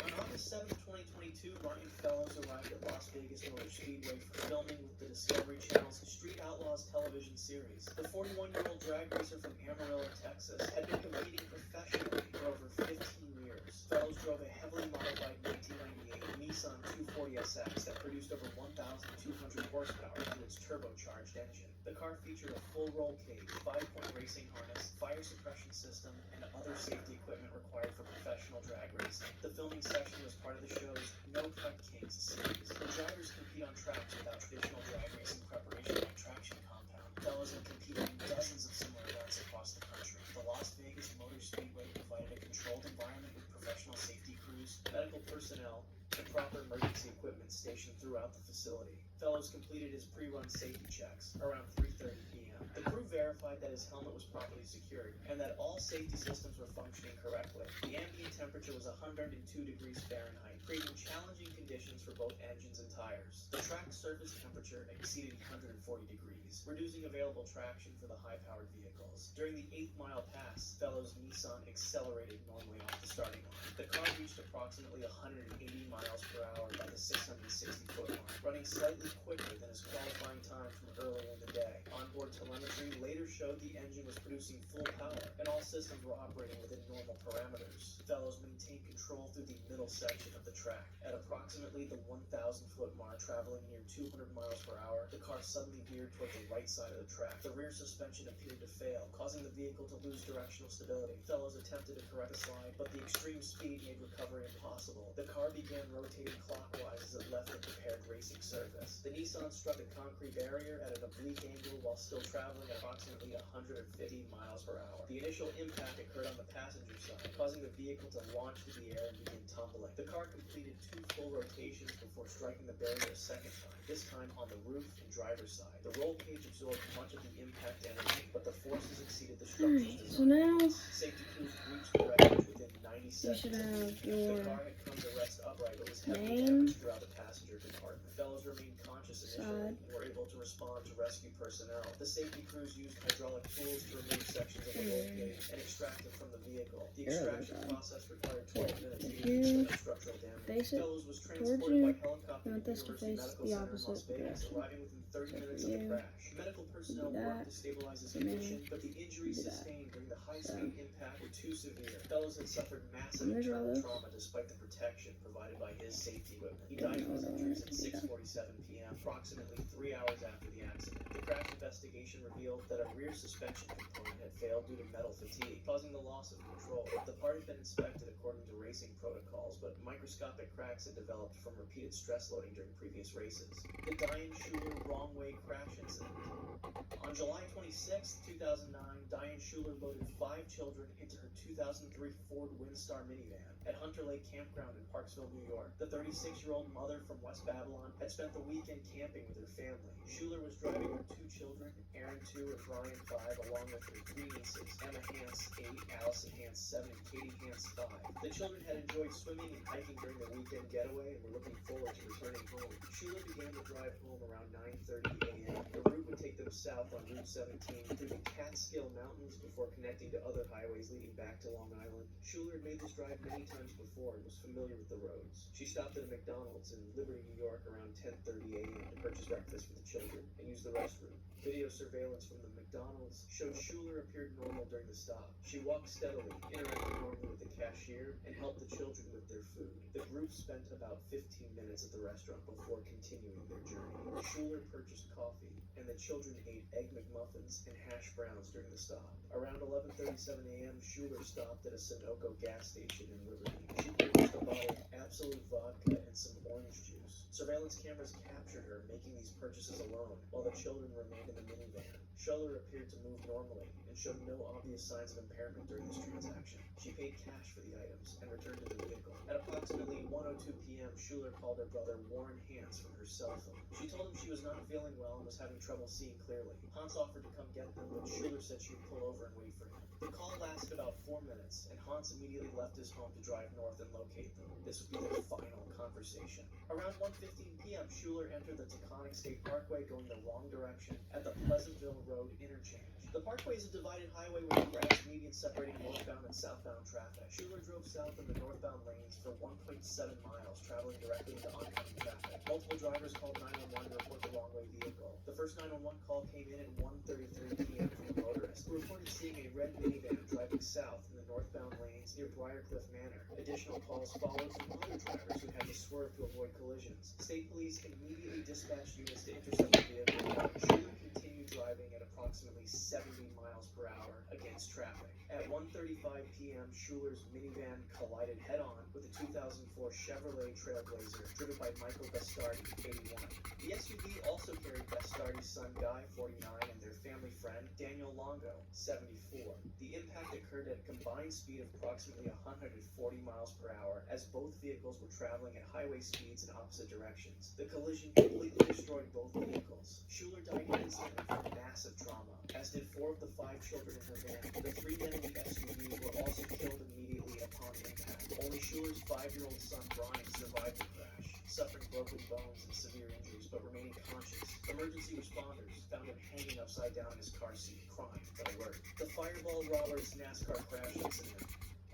On August 7, 2022, Ryan Fellows arrived at Las Vegas Motor Speedway for filming with the Discovery Channel's Street Outlaws television series. The 41-year-old drag racer from Amarillo, Texas, had been competing professionally for over 15 years. Fellows drove a heavily modified 1998 Nissan 240 40SX that produced over 1,200 horsepower through its turbocharged engine. The car featured a full roll cage, 5-point racing harness, fire suppression system, and other safety equipment required for professional drag racing. The filming section was part of the show's No Cut Kings series. The drivers compete on tracks without traditional drag racing preparation like traction compound. Fellows have competed in dozens of similar events across the country. The Las Vegas Motor Speedway provided a controlled environment with professional safety crews, medical personnel, and proper emergency equipment stationed throughout the facility. Fellows completed his pre-run safety checks around 3:30 p.m. The crew verified that his helmet was properly secured and that all safety systems were functioning correctly. The ambient temperature was 102 degrees Fahrenheit, creating challenging conditions for both engines and tires. The track surface temperature exceeded 140 degrees, reducing available traction for the high-powered vehicles. During the 8th-mile pass, Fellows' Nissan accelerated normally off the starting line. The car reached approximately 180 miles per hour by the 660-foot mark, running slightly quicker than his qualifying time from earlier in the day. Onboard telemetry later showed the engine was producing full power, and all systems were operating within normal parameters. Fellows maintained control through the middle section of the track. At approximately the 1,000-foot mark, traveling near 200 miles per hour, the car suddenly veered toward the right side of the track. The rear suspension appeared to fail, causing the vehicle to lose directional stability. Fellows attempted to correct the slide, but the extreme speed made recovery impossible. The car began rotating clockwise as it left the prepared racing surface. The Nissan struck a concrete barrier at an oblique angle while still traveling at approximately 150 miles per hour. The initial impact occurred on the passenger side, causing the vehicle to launch through the air and begin tumbling. The car completed 2 full rotations before striking the barrier a second time, this time on the roof and driver's side. The roll cage absorbed much of the impact energy, but the forces exceeded the structure's Alright, so design. now Safety crews reached the wreckage within 90 you seconds. should have The your car had come to rest upright but was heavily name, damaged throughout the passenger compartment. Fellows remained conscious initially and were able to respond to rescue personnel. The safety crews used hydraulic tools to remove sections of the roll cage and extract it from the vehicle. The extraction process required 12 minutes if due to you the structural damage. face it Fellows was towards transported you, by helicopter you want to this to University face Medical the Center in Las opposite Vegas, direction. arriving within 30 So for minutes of the you, crash. Medical personnel that, worked to stabilize his and then condition, but the injuries do that. sustained during the So high-speed impact were too severe. Fellows had suffered massive I'm gonna draw internal this. trauma despite the protection provided by his safety equipment. He Don't died know of his what I injuries want at to do. 6:47 p.m., approximately 3 hours after the accident. The crash investigation revealed that a rear suspension component had failed due to metal fatigue, causing the loss of control. The part had been inspected according to racing protocols, but microscopic cracks had developed from repeated stress loading during previous races. The Diane Schuler wrong way crash incident. On July 26, 2009, Diane Schuler loaded 5 children into her 2003 Ford Windstar minivan at Hunter Lake Campground in Parksville, New York. The 36-year-old mother from West Babylon had spent the weekend camping with her family. Schuler was driving her 2 children, Aaron 2 and Brian 5, along with her 3 nieces, Emma Hance 8, Allison Hance 7, and Katie Hance 5. The children had enjoyed swimming and hiking during the weekend getaway and were looking forward to returning home. Schuler began to drive home around 9:30 a.m. The route would take them south on Route 17 through the Catskill Mountains before connecting to other highways leading back to Long Island. Schuler had made this drive many times before and was familiar with the roads. She stopped at a McDonald's in Liberty, New York around 10:30 a.m. to purchase breakfast for the children and use the restroom. Video surveillance from the McDonald's showed Schuler appeared normal during the stop. She walked steadily, interacted normally with the cashier, and helped the children with their food. The group spent about 15 minutes at the restaurant before continuing their journey. Schuler purchased coffee, and the children ate Egg McMuffins and hash browns during the stop. Around 11:37 a.m., Schuler stopped at a Sunoco gas station in Liberty. She purchased a bottle of Absolute vodka and some orange juice. Surveillance cameras captured her making these purchases alone, while the children remained in the minivan. Schuler appeared to move normally and showed no obvious signs of impairment during this transaction. She paid cash for the items and returned to the vehicle. At approximately 1:02 p.m., Schuler called her brother Warren Hance from her cell phone. She told him she was not feeling well and was having trouble seeing clearly. Hans offered to come get them, but Schuler said she would pull over and wait for him. The call lasted about 4 minutes, and Hans immediately left his home to drive north and locate them. This would be their final conversation. Around 1:15 p.m., Schuler entered the Taconic State Parkway going the wrong direction at the Pleasantville Road interchange. The parkway is a divided highway with a grass median separating northbound and southbound traffic. Schuler drove south in the northbound lanes for 1.7 miles, traveling directly into oncoming traffic. Multiple drivers called 911 to report the wrong-way vehicle. The first 911 call came in at 1:33 p.m. from a motorist who reported seeing a red minivan driving south in the northbound lanes near Briarcliff Manor. Additional calls followed from other drivers who had to swerve to avoid collisions. State police immediately dispatched units to intercept the vehicle. Schuler continued driving at approximately 70 miles per hour against traffic. At 1:35 p.m., Schuler's minivan collided head-on with a 2004 Chevrolet Trailblazer driven by Michael Bastardi, 81. The SUV also carried Bastardi's son Guy, 49, and their family friend Daniel Longo, 74. The impact occurred at a combined speed of approximately 140 miles per hour as both vehicles were traveling at highway speeds in opposite directions. The collision completely destroyed both vehicles. Schuler died instantly from massive trauma, as did 4 of the 5 children in her van. The 3 men in the SUV were also killed immediately upon impact. Only Schuler's 5-year-old son Brian survived the crash, suffering broken bones and severe injuries, but remaining conscious. Emergency responders found him hanging upside down in his car seat, crying but alert. The Fireball Roberts NASCAR crash incident.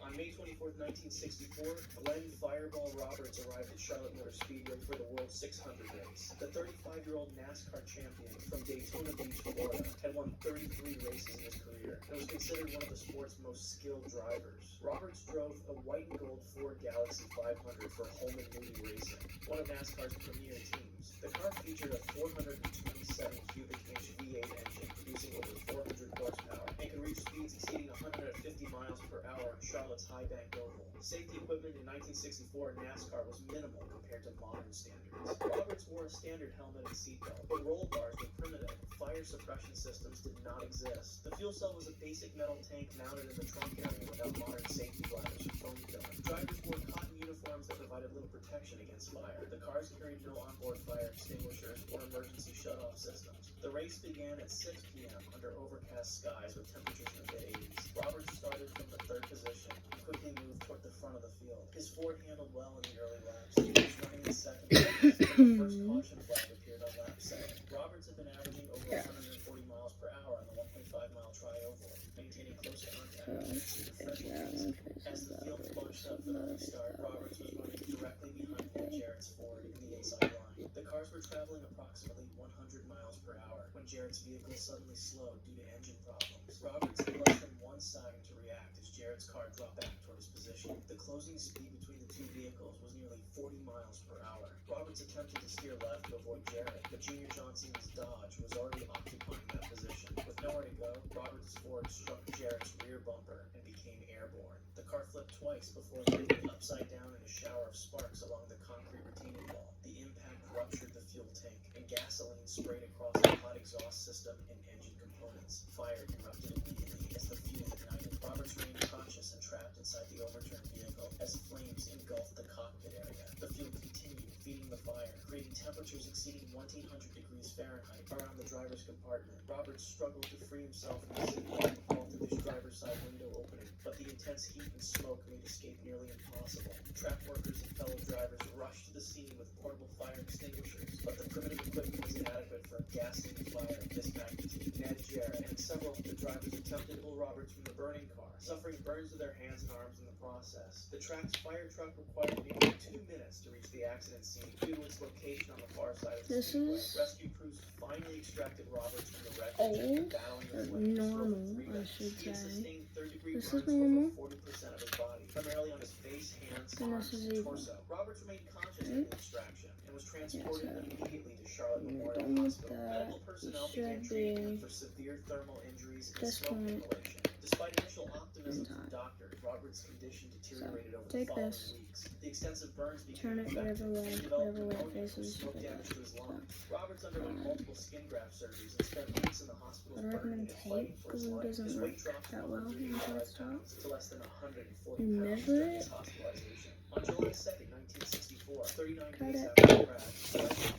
On May 24, 1964, Glenn Fireball Roberts arrived at Charlotte Motor Speedway for the World 600 race. The 35-year-old NASCAR champion from Daytona Beach, Florida, had won 33 races in his career and was considered one of the sport's most skilled drivers. Roberts drove a white and gold Ford Galaxy 500 for Holman Moody Racing, one of NASCAR's premier teams. The car featured a 427 cubic inch V8 engine producing over 400 horsepower and could reach speeds exceeding 150 miles per hour on Charlotte's High Bank Oval. Safety equipment in 1964 in NASCAR was minimal compared to modern standards. Roberts wore a standard helmet and seatbelt, but roll bars were primitive. Fire suppression systems did not exist. The fuel cell was a basic metal tank mounted in the trunk area without modern safety bladders or foam filling. Drivers wore cotton uniforms that provided little protection against fire. The cars carried no onboard fire extinguishers or emergency shut-off systems. The race began at 6 p.m. under overcast skies with temperatures in the mid-80s. Roberts started from the 3rd position and quickly moved toward the front of the field. His Ford handled well in the early laps. He was running in 2nd place when the first caution flag appeared on lap 7. Roberts had been averaging over 140 miles per hour on the 1.5-mile tri-oval, maintaining close contact with the freshman. As the field bunched up for the restart, Roberts was running directly behind Paul Jarrett's Ford in the inside line. The cars were traveling approximately 100 miles per hour when Jarrett's vehicle suddenly slowed due to engine problems. Roberts had less than 1 second to react as Jarrett's car dropped back toward his position. The closing speed between the 2 vehicles was nearly 40 miles per hour. Roberts attempted to steer left to avoid Jarrett, but Junior Johnson's Dodge was already occupying that position. With nowhere to go, Roberts' Ford struck Jarrett's rear bumper and became airborne. The car flipped twice before landing upside down in a shower of sparks along the concrete retaining wall. The impact ruptured the fuel tank, and gasoline sprayed across the hot exhaust system and engine components. Fire erupted immediately as the fuel ignited. Roberts remained conscious and trapped inside the overturned vehicle as flames engulfed the cockpit area. The fuel continued feeding the fire, creating temperatures exceeding 1,800 degrees Fahrenheit around the driver's compartment. Roberts struggled to free himself from the seatbelt and crawled through the driver's side window opening, but the intense heat and smoke made escape nearly impossible. Track workers and fellow drivers rushed to the scene with portable fire extinguishers, but the primitive equipment was inadequate for a gasoline fire of this magnitude. Ned Jarrett and several of the drivers attempted to pull Roberts from the burning car, suffering burns to their hands and arms in the process. The track's fire truck required nearly 2 minutes to reach the accident scene due to its location on the far side of the speedway. Rescue crews finally extracted Roberts from the wreckage after battling the flames for over 3 minutes. He had sustained third-degree burns over 40% of his body, primarily on his face, hands, arms, and torso. Roberts remained conscious in the extraction and was transported immediately to Charlotte Memorial Hospital. Medical personnel began treating him for severe thermal injuries and smoke inhalation. Despite initial optimism from doctors, Roberts' condition deteriorated over the following weeks. The extensive burns became infected and developed pneumonia from smoke damage to his lungs. Roberts underwent multiple skin graft surgeries and spent weeks in the hospital burning and fighting for his life. His weight dropped from 135 pounds to less than 140 pounds during his hospitalization. On July 2nd, 1964, 39 days after the crash,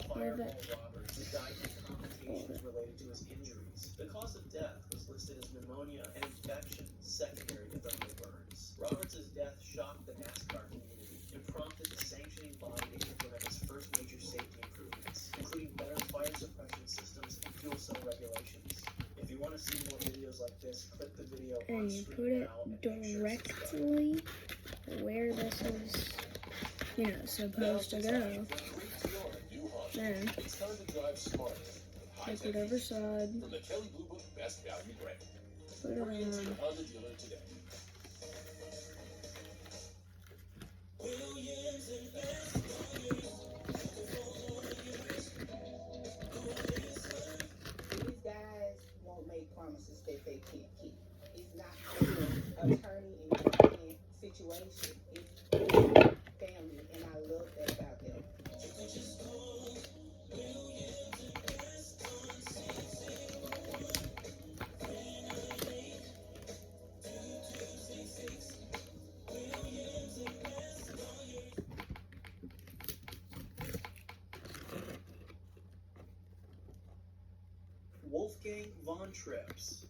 Fireball Roberts died from complications related to his injuries. The cause of death was listed as pneumonia and infection secondary to thermal burns. Roberts' death shocked the NASCAR community and prompted the sanctioning body to implement its first major safety improvements, including better fire suppression systems and fuel cell regulations. If you want to see more videos and you put it directly where this is, supposed to go. Then, take whatever side, put it on. These guys won't make promises that they can't keep. It's not an attorney and client situation. It's family, and I love that about them. Wolfgang von Trips.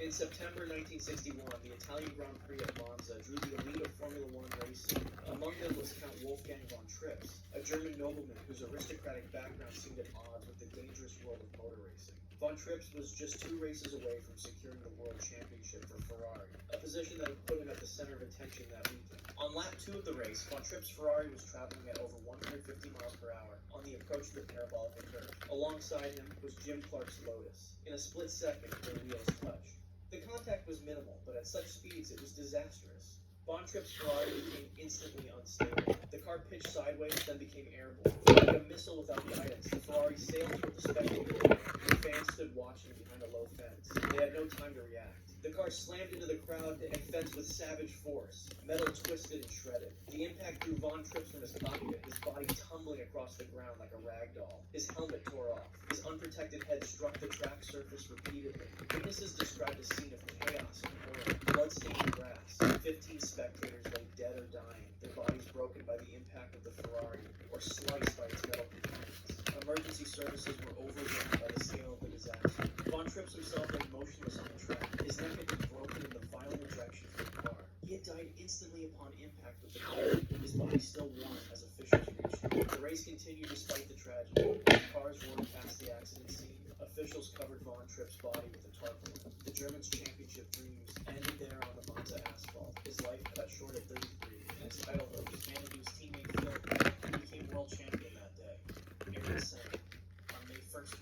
In September 1961, the Italian Grand Prix at Monza drew the elite of Formula One racing. Among them was Count Wolfgang von Trips, a German nobleman whose aristocratic background seemed at odds with the dangerous world of motor racing. Von Trips was just 2 races away from securing the world championship for Ferrari, a position that would put him at the center of attention that weekend. On lap 2 of the race, Von Trips' Ferrari was traveling at over 150 miles per hour on the approach to the Parabolica curve. Alongside him was Jim Clark's Lotus. In a split second, their wheels touched. The contact was minimal, but at such speeds it was disastrous. Von Trips' Ferrari became instantly unstable. The car pitched sideways, then became airborne. Like a missile without guidance, the Ferrari sailed toward the spectator. The fans stood watching behind a low fence. They had no time to react. The car slammed into the crowd and fence with savage force. Metal twisted and shredded. The impact threw Von Trips from his cockpit, his body tumbling across the ground like a rag doll. His helmet tore off. His unprotected head struck the track surface repeatedly. Witnesses described a scene of chaos and horror. Blood-stained grass. 15 spectators lay dead or dying, their bodies broken by the impact of the Ferrari or sliced by its metal components. Emergency services were overwhelmed by the scale of the disaster. Von Trips himself lay motionless on the track. His neck had been broken in the violent ejection from the car. He had died instantly upon impact with the car. His body still warm as officials reached him. The race continued despite the tragedy. Cars roared past the accident scene. Officials covered Von Trips' body with a tarpaulin. The Germans' championship dreams ended there on the Monza asphalt. His life cut short at 33, and his title hopes handed to his teammate Phil, who became world champion that day. Ayrton Senna. On May 1st,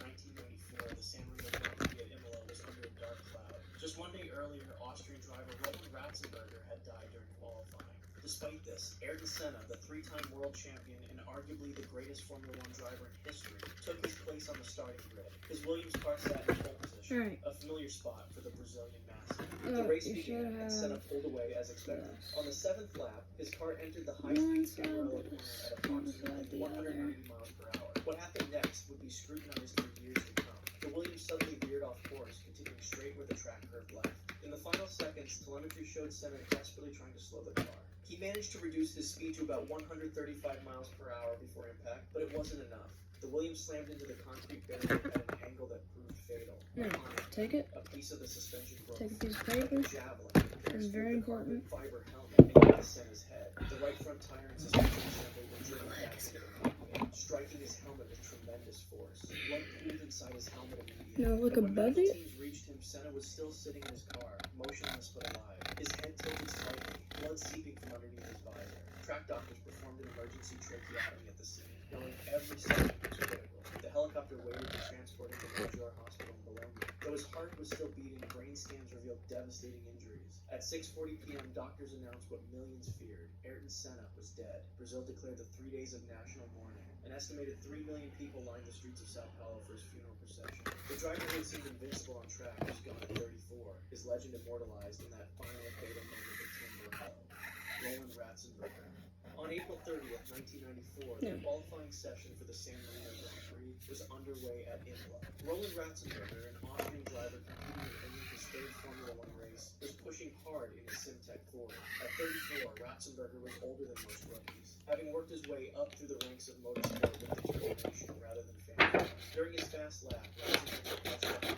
1994, the San Marino Grand Prix at Imola was under a dark cloud. Just one day earlier, Austrian driver Roland Ratzenberger had died during qualifying. Despite this, Ayrton Senna, the 3-time world champion and arguably the greatest Formula One driver in history, took his place on the starting grid. His Williams car sat in pole position, a familiar spot for the Brazilian master. The race began and Senna pulled away as expected. On the 7th lap, his car entered the high-speed Camarilla corner at approximately 190 miles per hour. What happened next would be scrutinized for years to come. The Williams suddenly veered off course, continuing straight where the track curve left. In the final seconds, telemetry showed Senna desperately trying to slow the car. He managed to reduce his speed to about 135 miles per hour before impact, but it wasn't enough. The Williams slammed into the concrete barrier at an angle that proved fatal. Take it. A piece of the suspension broke. Take a piece of paper. Like a javelin. It's very important. Fiber helmet and hit Senna's head. The right front tire and suspension assembly were driven back into the cockpit, striking his helmet with tremendous force. Blood pooled inside his helmet immediately. Now look When above medical it. teams reached him, Senna was still sitting in his car, motionless but alive. His head tilted slightly, blood seeping from underneath his visor. Track doctors performed an emergency tracheotomy at the scene, knowing every second was critical. The helicopter waited to transport him to Maggiore Hospital in Bologna. Though his heart was still beating, brain scans revealed devastating injuries. At 6:40 p.m., doctors announced what millions feared. Ayrton Senna was dead. Brazil declared the 3 days of national mourning. An estimated 3 million people lined the streets of Sao Paulo for his funeral procession. The driver who had seemed invincible on track was gone at 34, his legend immortalized in that final fatal moment at Timber Hill. Roland Ratzenberger. On April 30th, 1994, the qualifying session for the San Marino Grand Prix was underway at Imola. Roland Ratzenberger, an Austrian driver competing in only his 3rd Formula One race, was pushing hard in his Simtek Ford. At 34, Ratzenberger was older than most rookies, having worked his way up through the ranks of motorsport with determination rather than fanfare. During his fast lap, Ratzenberger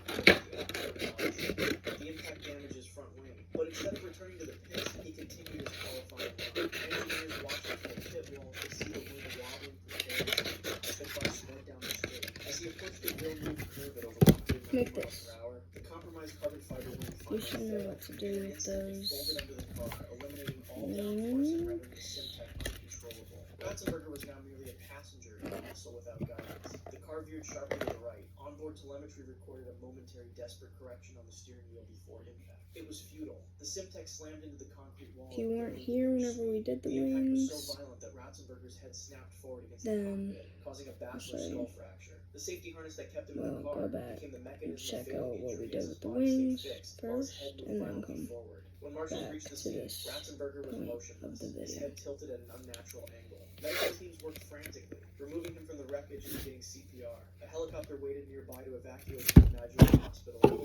touched the impact damaged his front wing, but instead of returning to the pits, he continued his qualifying run. Engineers watching from the pit wall could see the wing wobbling precariously as the car sped down the straight. As he approached the real move curve at over 190 miles per hour, the compromised carbon fiber wing finally should know what to do with those folded under the car, eliminating all downforce and rendering the Simtek uncontrollable. Ratzenberger was now merely a passenger in a vessel without guidance. The car veered sharply to the right. Onboard telemetry recorded a momentary desperate correction on the steering wheel before impact. It was futile. The Simtek slammed into the concrete wall. If you weren't here whenever we did the impact was wings, so violent that Ratzenberger's head snapped forward against then the cockpit, causing a backward sorry. skull fracture. The safety harness that kept him in we'll the car go back became the and mechanism check of fatal out what we injury did as with his the body stayed wings fixed, while his head first, moved and then violently come forward. When marshals back reached the to scene, this Ratzenberger was point motionless, of the his video. head tilted at an unnatural angle. Medical teams worked frantically, removing him from the wreckage and getting CPR. A helicopter waited nearby to evacuate him to Madrid Hospital.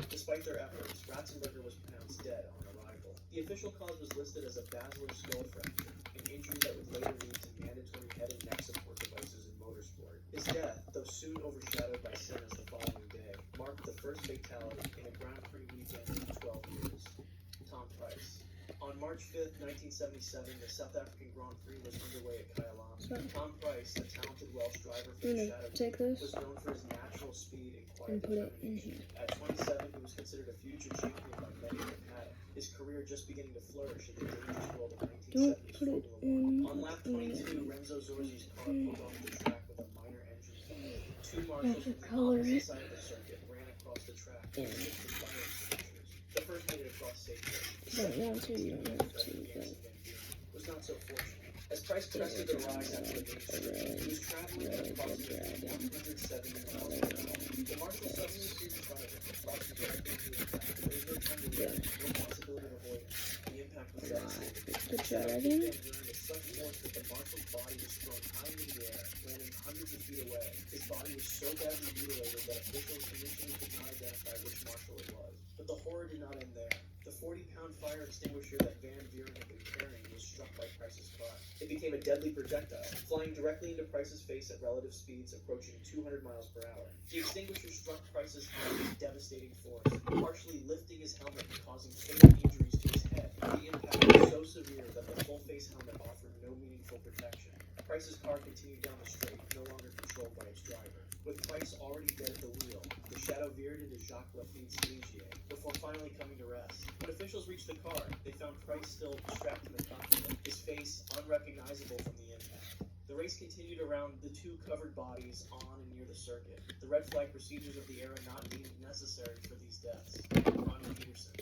Despite their efforts, Ratzenberger was pronounced dead on arrival. The official cause was listed as a basilar skull fracture, an injury that would later lead to mandatory head and neck support devices in motorsport. His death, though soon overshadowed by Senna's the following day, marked the first fatality in a Grand Prix weekend in 12 years. Tom Price. On March 5th, 1977, the South African Grand Prix was underway at Kyalami. So- Tom Price, a talented Welsh driver for I'm the gonna Shadow take Team, this was known for his natural speed and quiet and put it in determination. here. At 27, he was considered a future champion by many in the paddock, his career just beginning to flourish in the dangerous world of 1970s Don't put it Formula One. in. On lap 22, Renzo Zorzi's car pulled off the track with a minor engine failure. Two marshals That's from a the color. opposite side of the circuit ran across the track to Yeah. assist the fire extinguishers. The first made it across safely. The Don't second, want to, you don't have to, was not so fortunate. As Price crested the rise after the main street, he was traveling at approximately 170 miles per hour. The marshal suddenly appeared in front of him, crossing directly into the impact. There was no time to react, no possibility of avoidance. The impact was devastating. The dragon? With such force that the marshal's body was thrown high into the air, landing hundreds of feet away. His body was so badly mutilated that officials initially could not identify which marshal it was. But the horror did not end there. The 40-pound fire extinguisher that Van Buren had been carrying was struck by Price's car. It became a deadly projectile, flying directly into Price's face at relative speeds approaching 200 miles per hour. The extinguisher struck Price's head with devastating force, partially lifting his helmet and causing fatal injuries to his head. The impact was so severe that the full-face helmet offered no meaningful protection. Price's car continued down the straight, no longer controlled by its driver. With Price already dead at the wheel, the Shadow veered into Jacques Lafitte's Ligier, before finally coming to rest. When officials reached the car, they found Price still strapped in the cockpit, his face unrecognizable from the impact. The race continued around the two covered bodies on and near the circuit, the red flag procedures of the era not deemed necessary for these deaths. Ronnie Peterson.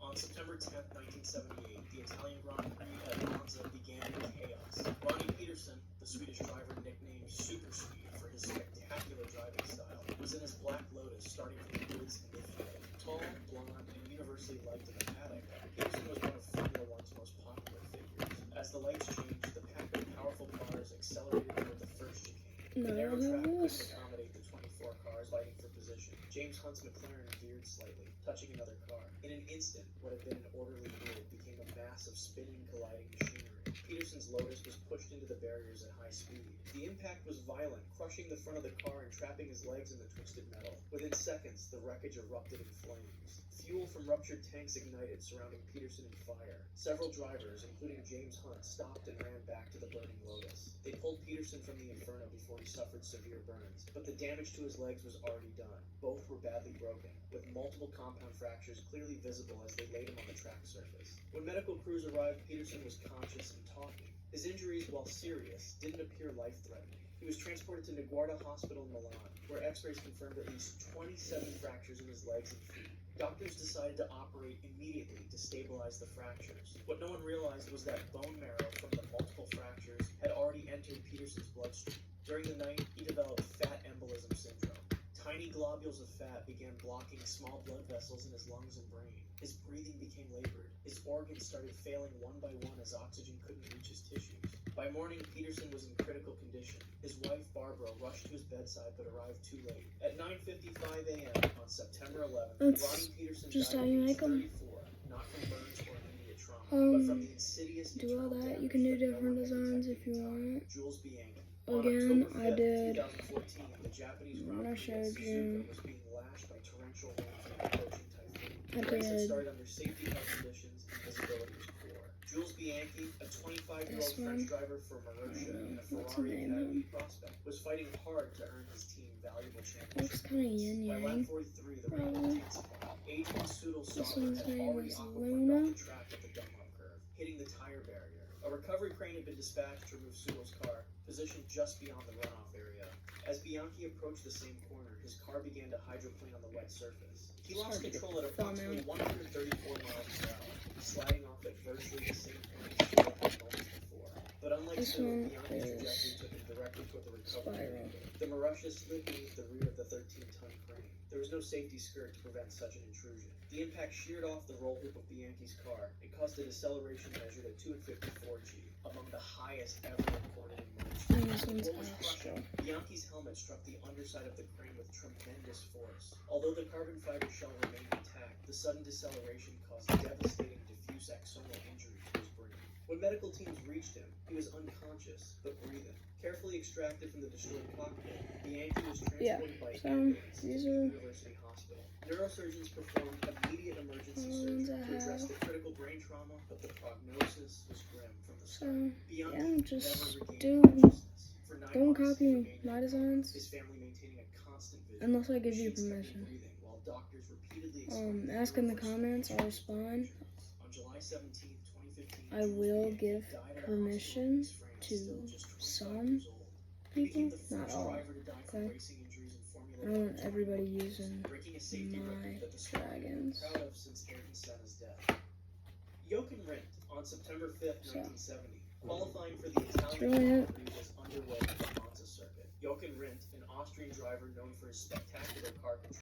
On September 10, 1978, the Italian Grand Prix at Monza began in chaos. Ronnie Peterson, the Swedish driver nicknamed Super Speed for his spectacular driving style, was in his Black Lotus starting from the woods in midfield. Tall, blonde, and universally liked in the paddock, Peterson was one of Formula One's most popular figures. As the lights changed, the pack of powerful cars accelerated toward the first chicane. The Now narrow I track have couldn't this. accommodate the 24 cars fighting for position. James Hunt's McLaren veered slightly, touching another car. In an instant, what had been an orderly field became a mass of spinning, colliding machinery. Peterson's Lotus was pushed into the barriers at high speed. The impact was violent, crushing the front of the car and trapping his legs in the twisted metal. Within seconds, the wreckage erupted in flames. Fuel from ruptured tanks ignited, surrounding Peterson in fire. Several drivers, including James Hunt, stopped and ran back to the burning Lotus. They pulled Peterson from the inferno before he suffered severe burns, but the damage to his legs was already done. Both were badly broken, with multiple compound fractures clearly visible as they laid him on the track surface. When medical crews arrived, Peterson was conscious and talking. His injuries, while serious, didn't appear life-threatening. He was transported to Niguarda Hospital in Milan, where x-rays confirmed at least 27 fractures in his legs and feet. Doctors decided to operate immediately to stabilize the fractures. What no one realized was that bone marrow from the multiple fractures had already entered Peterson's bloodstream. During the night, he developed fat embolism syndrome. Tiny globules of fat began blocking small blood vessels in his lungs and brain. His breathing became labored. His organs started failing one by one as oxygen couldn't reach his tissues. By morning, Peterson was in critical condition. His wife, Barbara, rushed to his bedside but arrived too late. At 9:55 a.m. on September 11th, That's Ronnie Peterson just died how at you age make 'em. 34, not from burns or immediate trauma, but from the insidious Do all internal that. You damage can do that no different one had designs detected if you in time. want. Jules Bianchi. Again, On I October 5th, did 2014, the Japanese when Grand I Prix at showed Suzuka you. was being lashed by torrential rain from an approaching typhoon. I The race had did. started under safety car conditions and visibility was poor. Jules Bianchi, a 25-year-old This one? French driver for Marussia and a What's Ferrari the name Academy prospect, was fighting hard to earn his team valuable championship Looks kind of yin By lap yang. 43, the Probably. round intensified. Adrian Sudal This Sauber one's had name already is aquaplaned Luna. off the track at the Dunlop curve, hitting the tire barrier. A recovery crane had been dispatched to remove Sudal's car, positioned just beyond the runoff area. As Bianchi approached the same corner, his car began to hydroplane on the wet surface. He It's lost hard to get control at the thumb approximately out. 134 miles per hour, sliding off at virtually the same point as Sudal had moments before. But unlike This Sudal, one Bianchi's is trajectory took him directly toward the recovery Spiral. crane. The Marussia slid beneath the rear of the 13-ton crane. There was no safety skirt to prevent such an intrusion. The impact sheared off the roll hoop of Bianchi's car and caused a deceleration measured at 254 G, among the highest ever recorded in motorsport. And this one's What was Astro. crushing, Bianchi's helmet struck the underside of the crane with tremendous force. Although the carbon fiber shell remained intact, the sudden deceleration caused devastating diffuse axonal injury to his brain. When medical teams reached him, he was unconscious, but breathing. Carefully extracted from the destroyed cockpit, Bianchi was transported by so ambulance to these the are University Hospital. Neurosurgeons performed immediate emergency ones surgery I to address have. the critical brain trauma, but the prognosis was grim from the So, start. Bianchi yeah, just never regained do. consciousness. For 9 Don't months, he copy remained my in coma, designs his family maintaining a constant vigil. unless I give you Machines kept him permission. breathing, while doctors repeatedly explained Ask in the irreversible comments, I'll conditions. respond. On July 17th, 2015, I will give died at a permission hospital in France, to still just 25 some years old. He became people, the not first all. driver to die from Okay? racing injuries in Formula I don't want 1 everybody automobiles, using breaking a safety my record that the sport had been dragons. proud of since Ayrton Senna's death. Jochen Rindt, on September 5th, So, 1970, qualifying for the Italian really Grand it. Prix was underway at the Monza circuit. Jochen Rindt, an Austrian driver known for his spectacular car control,